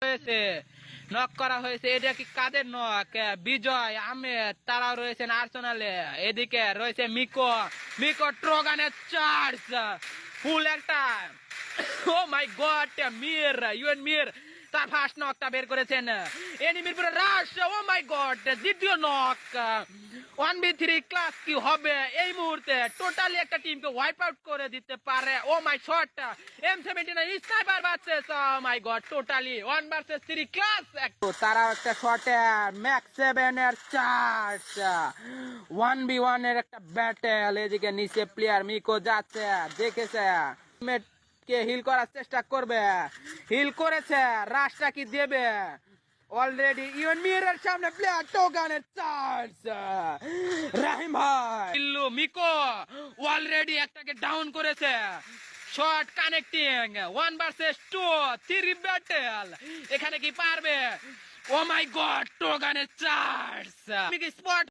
হয়েছে, নক করা হয়েছে। এটা কি কাদের নক? বিজয় আহমেদ, তারাও রয়েছেন আর্সেনালে। এদিকে রয়েছে মিকো, মিকো ট্রোগানের চার্জ, ফুল একটা। ও মাই গড, মির, ইউএন মির তার ফার্স্ট নকটা বের করেছেন। এনিমির পুরো রাশ, ও মাই গড, দ্বিতীয় নক। 1v3 ক্লাস কি হবে এই মুহূর্তে? টোটালি একটা টিমকে ওয়াইপ আউট করে দিতে পারে। ও মাই শট, M79 স্নাইপার ভার্সেস, ও মাই গড, টোটালি 1 ভার্সেস 3 ক্লাস। তারা একটা শটে ম্যাক্স 7 এর চার্জ, 1v1 এর একটা ব্যাটেল। এদিকে নিচে প্লেয়ার মিকো যাচ্ছে, দেখেছে কে হিল করার চেষ্টা করবে, হিল করেছে, রাশটা কি দেবে? অলরেডি ইউএন মিরের সামনে প্লেয়ার টোগানের চার্জ, রাহিম ভাই ইল্লু মিকো অলরেডি একটাকে ডাউন করেছে। Shot connecting, 1 versus 2, 3 battle. এখানে কি পারবে? ও মাই গড, টোগানের চার্জ স্পট